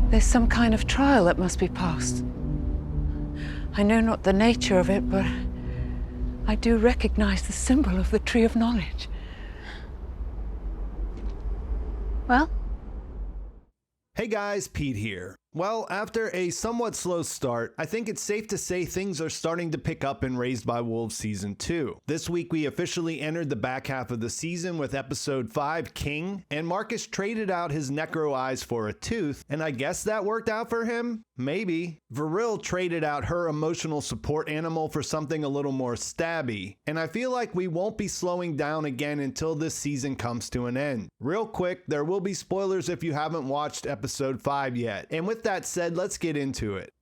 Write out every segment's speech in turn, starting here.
There's some kind of trial that must be passed. I know not the nature of it, but I do recognize the symbol of the Tree of Knowledge. Well? Hey guys, Pete here. Well, after a somewhat slow start, I think it's safe to say things are starting to pick up in Raised by Wolves Season 2. This week we officially entered the back half of the season with Episode 5, King, and Marcus traded out his necro eyes for a tooth, and I guess that worked out for him? Maybe. Vrille traded out her emotional support animal for something a little more stabby, and I feel like we won't be slowing down again until this season comes to an end. Real quick, there will be spoilers if you haven't watched Episode 5 yet, and with that said, let's get into it.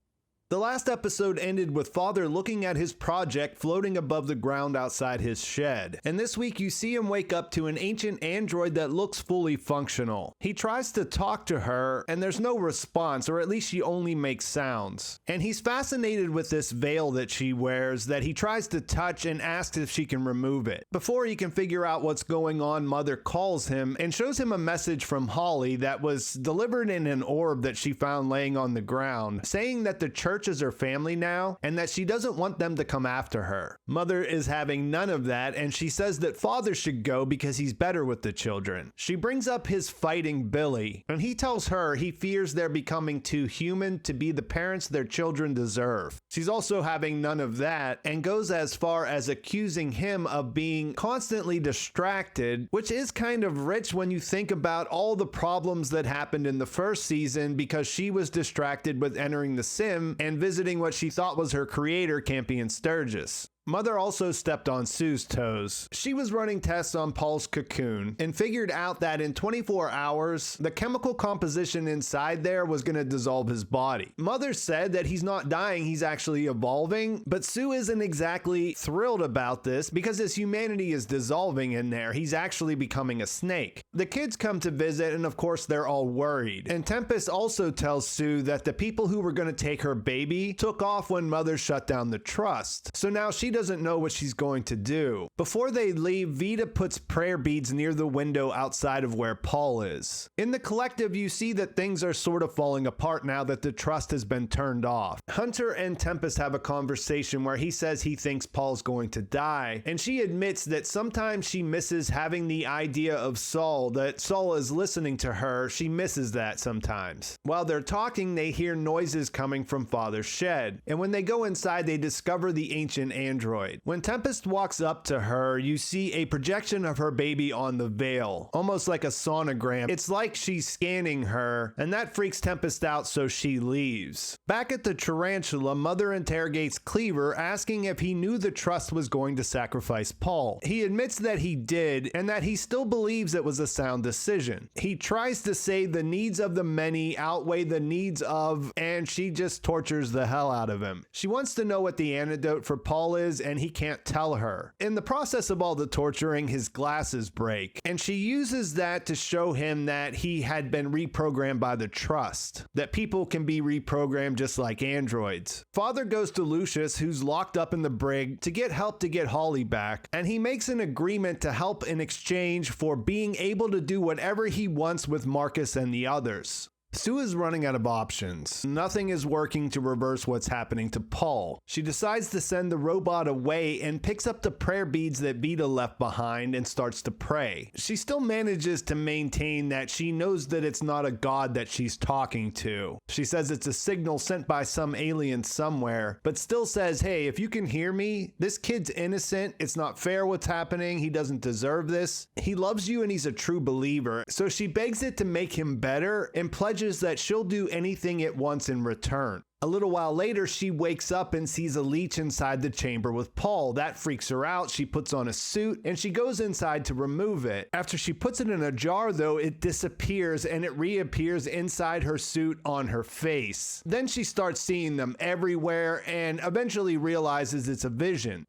The last episode ended with Father looking at his project floating above the ground outside his shed. And this week you see him wake up to an ancient android that looks fully functional. He tries to talk to her and there's no response, or at least she only makes sounds. And he's fascinated with this veil that she wears that he tries to touch and asks if she can remove it. Before he can figure out what's going on, Mother calls him and shows him a message from Holly that was delivered in an orb that she found laying on the ground, saying that the church is her family now and that she doesn't want them to come after her. Mother is having none of that, and she says that Father should go because he's better with the children. She brings up his fighting Billy, and he tells her he fears they're becoming too human to be the parents their children deserve. She's also having none of that and goes as far as accusing him of being constantly distracted, which is kind of rich when you think about all the problems that happened in the first season because she was distracted with entering the sim and visiting what she thought was her creator, Campion Sturgis. Mother also stepped on Sue's toes. She was running tests on Paul's cocoon and figured out that in 24 hours, the chemical composition inside there was going to dissolve his body. Mother said that he's not dying, he's actually evolving, but Sue isn't exactly thrilled about this because his humanity is dissolving in there. He's actually becoming a snake. The kids come to visit and of course they're all worried. And Tempest also tells Sue that the people who were going to take her baby took off when Mother shut down the trust. So now she doesn't know what she's going to do. Before they leave, Vita puts prayer beads near the window outside of where Paul is. In the collective, you see that things are sort of falling apart now that the trust has been turned off. Hunter and Tempest have a conversation where he says he thinks Paul's going to die, and she admits that sometimes she misses having the idea of Saul, that Saul is listening to her. She misses that sometimes. While they're talking, they hear noises coming from Father's shed, and when they go inside, they discover the ancient android. When Tempest walks up to her, you see a projection of her baby on the veil, almost like a sonogram. It's like she's scanning her, and that freaks Tempest out, so she leaves. Back at the tarantula, Mother interrogates Cleaver, asking if he knew the trust was going to sacrifice Paul. He admits that he did, and that he still believes it was a sound decision. He tries to say the needs of the many outweigh the needs of, and she just tortures the hell out of him. She wants to know what the antidote for Paul is, and he can't tell her. In the process of all the torturing, his glasses break, and she uses that to show him that he had been reprogrammed by the trust, that people can be reprogrammed just like androids. Father goes to Lucius, who's locked up in the brig, to get help to get Holly back, and he makes an agreement to help in exchange for being able to do whatever he wants with Marcus and the others. Sue is running out of options. Nothing is working to reverse what's happening to Paul. She decides to send the robot away and picks up the prayer beads that Vita left behind and starts to pray. She still manages to maintain that she knows that it's not a god that she's talking to. She says it's a signal sent by some alien somewhere, but still says, hey, if you can hear me, this kid's innocent. It's not fair what's happening. He doesn't deserve this. He loves you and he's a true believer. So she begs it to make him better and pledges that she'll do anything it wants in return. A little while later, she wakes up and sees a leech inside the chamber with Paul. That freaks her out. She puts on a suit and she goes inside to remove it. After she puts it in a jar, though, it disappears and it reappears inside her suit on her face. Then she starts seeing them everywhere and eventually realizes it's a vision.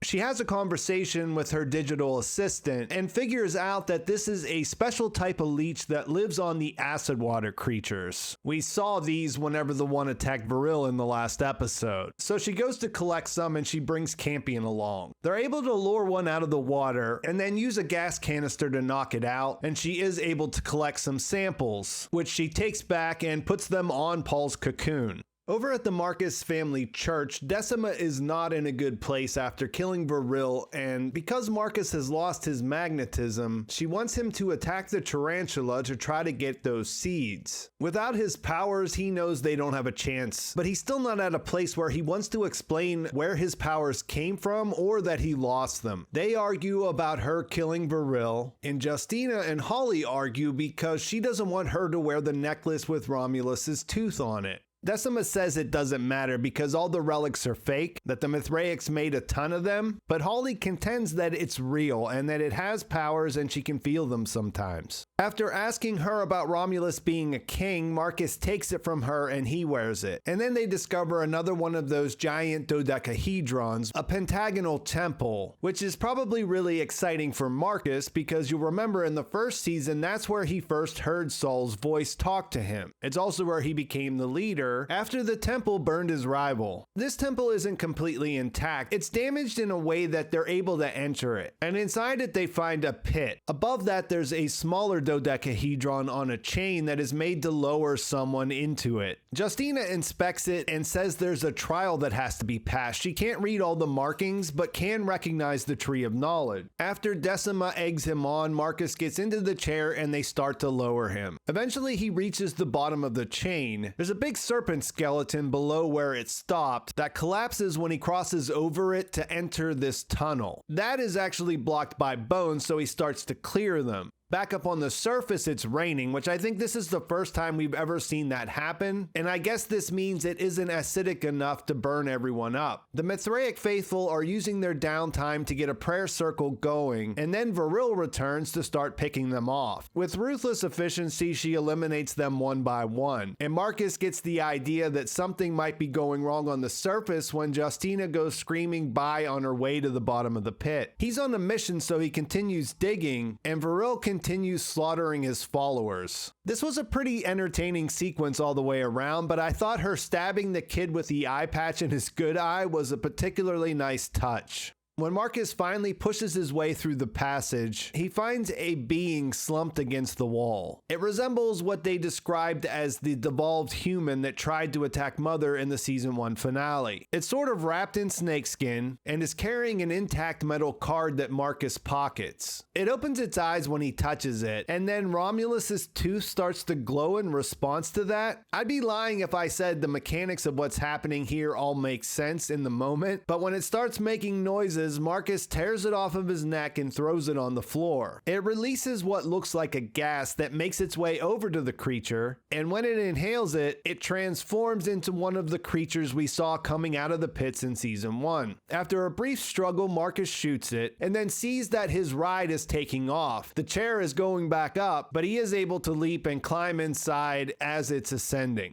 She has a conversation with her digital assistant and figures out that this is a special type of leech that lives on the acid water creatures. We saw these whenever the one attacked Vrille in the last episode. So she goes to collect some and she brings Campion along. They're able to lure one out of the water and then use a gas canister to knock it out, and she is able to collect some samples, which she takes back and puts them on Paul's cocoon. Over at the Marcus family church, Decima is not in a good place after killing Vrille, and because Marcus has lost his magnetism, she wants him to attack the tarantula to try to get those seeds. Without his powers, he knows they don't have a chance, but he's still not at a place where he wants to explain where his powers came from or that he lost them. They argue about her killing Vrille, and Justina and Holly argue because she doesn't want her to wear the necklace with Romulus's tooth on it. Decima says it doesn't matter because all the relics are fake, that the Mithraics made a ton of them, but Holly contends that it's real and that it has powers and she can feel them sometimes. After asking her about Romulus being a king, Marcus takes it from her and he wears it. And then they discover another one of those giant dodecahedrons, a pentagonal temple, which is probably really exciting for Marcus because you'll remember in the first season, that's where he first heard Saul's voice talk to him. It's also where he became the leader after the temple burned his rival. This temple isn't completely intact. It's damaged in a way that they're able to enter it. And inside it, they find a pit. Above that, there's a smaller dodecahedron on a chain that is made to lower someone into it. Justina inspects it and says there's a trial that has to be passed. She can't read all the markings, but can recognize the Tree of Knowledge. After Decima eggs him on, Marcus gets into the chair and they start to lower him. Eventually, he reaches the bottom of the chain. There's a big serpent skeleton below where it stopped that collapses when he crosses over it to enter this tunnel. That is actually blocked by bones, so he starts to clear them. Back up on the surface, it's raining, which I think this is the first time we've ever seen that happen, and I guess this means it isn't acidic enough to burn everyone up. The Mithraic faithful are using their downtime to get a prayer circle going, and then Vrille returns to start picking them off. With ruthless efficiency, she eliminates them one by one, and Marcus gets the idea that something might be going wrong on the surface when Justina goes screaming by on her way to the bottom of the pit. He's on a mission, so he continues digging, and Vrille continues slaughtering his followers. This was a pretty entertaining sequence all the way around, but I thought her stabbing the kid with the eye patch in his good eye was a particularly nice touch. When Marcus finally pushes his way through the passage, he finds a being slumped against the wall. It resembles what they described as the devolved human that tried to attack Mother in the season 1 finale. It's sort of wrapped in snakeskin and is carrying an intact metal card that Marcus pockets. It opens its eyes when he touches it, and then Romulus's tooth starts to glow in response to that. I'd be lying if I said the mechanics of what's happening here all make sense in the moment, but when it starts making noises, Marcus tears it off of his neck and throws it on the floor. It releases what looks like a gas that makes its way over to the creature, and when it inhales it, it transforms into one of the creatures we saw coming out of the pits in season 1. After a brief struggle, Marcus shoots it, and then sees that his ride is taking off. The chair is going back up, but he is able to leap and climb inside as it's ascending.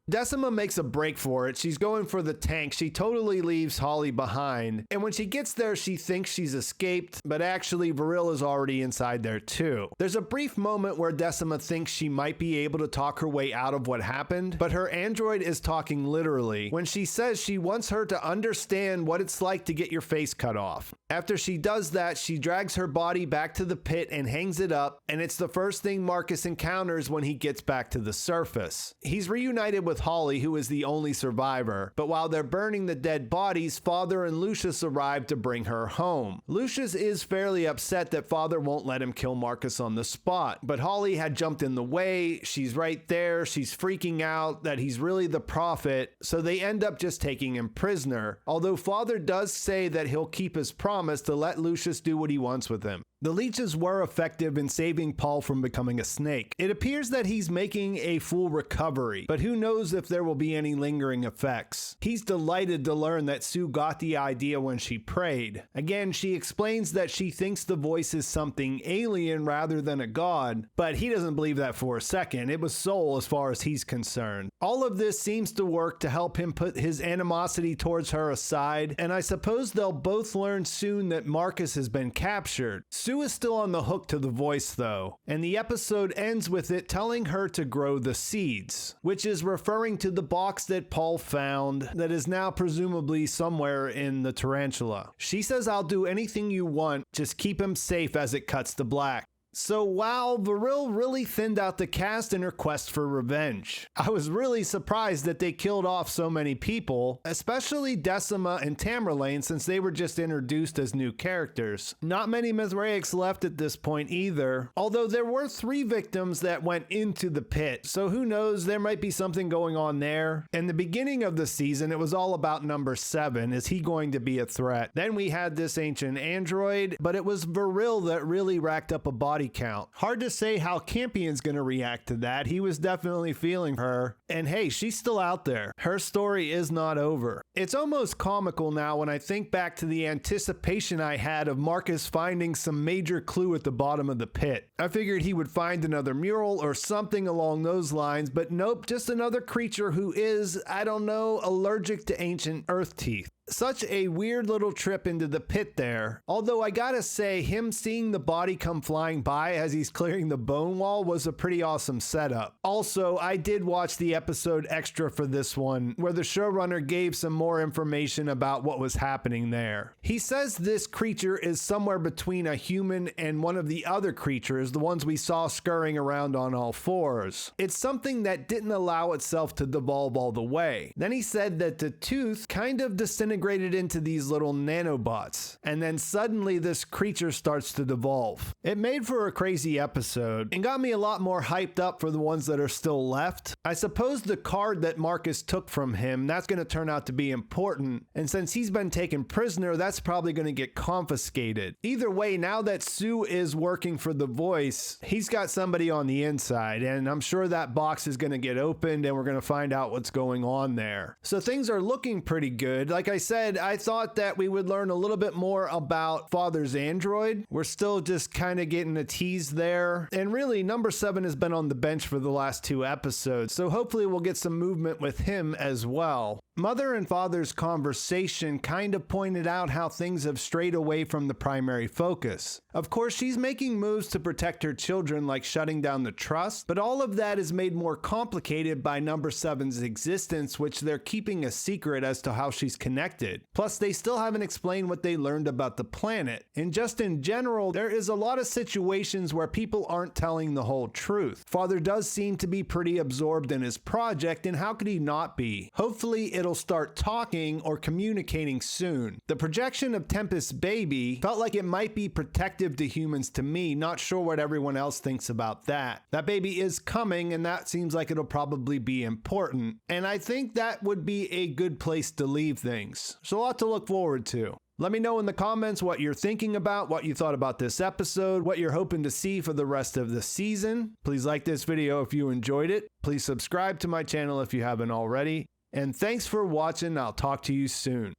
Decima makes a break for it. She's going for the tank. She totally leaves Holly behind. And when she gets there, she thinks she's escaped, but actually Vrille is already inside there too. There's a brief moment where Decima thinks she might be able to talk her way out of what happened, but her android is talking literally when she says she wants her to understand what it's like to get your face cut off. After she does that, she drags her body back to the pit and hangs it up, and it's the first thing Marcus encounters when he gets back to the surface. He's reunited with Holly, who is the only survivor, but while they're burning the dead bodies, Father and Lucius arrive to bring her home. Lucius is fairly upset that Father won't let him kill Marcus on the spot, but Holly had jumped in the way. She's right there. She's freaking out that he's really the prophet, so they end up just taking him prisoner, although Father does say that he'll keep his promise to let Lucius do what he wants with him. The leeches were effective in saving Paul from becoming a snake. It appears that he's making a full recovery, but who knows if there will be any lingering effects. He's delighted to learn that Sue got the idea when she prayed. Again, she explains that she thinks the voice is something alien rather than a god, but he doesn't believe that for a second. It was Soul as far as he's concerned. All of this seems to work to help him put his animosity towards her aside, and I suppose they'll both learn soon that Marcus has been captured. Sue is still on the hook to the voice though, and the episode ends with it telling her to grow the seeds, which is referring to the box that Paul found that is now presumably somewhere in the tarantula. She says, "I'll do anything you want, just keep him safe," as it cuts to black. So wow, Vrille really thinned out the cast in her quest for revenge. I was really surprised that they killed off so many people, especially Decima and Tamerlane, since they were just introduced as new characters. Not many Mithraics left at this point either, although there were 3 victims that went into the pit, so who knows, there might be something going on there. In the beginning of the season, it was all about number 7. Is he going to be a threat? Then we had this ancient android, but it was Vrille that really racked up a body count. Hard to say how Campion's gonna react to that. He was definitely feeling her. And hey, she's still out there. Her story is not over. It's almost comical now when I think back to the anticipation I had of Marcus finding some major clue at the bottom of the pit. I figured he would find another mural or something along those lines, but nope, just another creature who is, I don't know, allergic to ancient earth teeth. Such a weird little trip into the pit there. Although I gotta say, him seeing the body come flying by as he's clearing the bone wall was a pretty awesome setup. Also, I did watch the episode extra for this one, where the showrunner gave some more information about what was happening there. He says this creature is somewhere between a human and one of the other creatures, the ones we saw scurrying around on all 4s. It's something that didn't allow itself to devolve all the way. Then he said that the tooth kind of disintegrated into these little nanobots, and then suddenly this creature starts to devolve. It made for a crazy episode and got me a lot more hyped up for the ones that are still left. I suppose the card that Marcus took from him, that's going to turn out to be important, and since he's been taken prisoner, that's probably going to get confiscated. Either way, now that Sue is working for the voice, he's got somebody on the inside, and I'm sure that box is going to get opened and we're going to find out what's going on there. So things are looking pretty good. Like I said, I thought that we would learn a little bit more about Father's android. We're still just kind of getting a tease there. And really, number 7 has been on the bench for the last 2 episodes, so hopefully we'll get some movement with him as well. Mother and Father's conversation kind of pointed out how things have strayed away from the primary focus. Of course, she's making moves to protect her children, like shutting down the trust, but all of that is made more complicated by number 7's existence, which they're keeping a secret as to how she's connected. Plus, they still haven't explained what they learned about the planet. And just in general, there is a lot of situations where people aren't telling the whole truth. Father does seem to be pretty absorbed in his project, and how could he not be? Hopefully, it'll start talking or communicating soon. The projection of Tempest's baby felt like it might be protective to humans to me, not sure what everyone else thinks about that. That baby is coming, and that seems like it'll probably be important. And I think that would be a good place to leave things. So a lot to look forward to. Let me know in the comments what you're thinking about, what you thought about this episode, what you're hoping to see for the rest of the season. Please like this video if you enjoyed it. Please subscribe to my channel if you haven't already. And thanks for watching. I'll talk to you soon.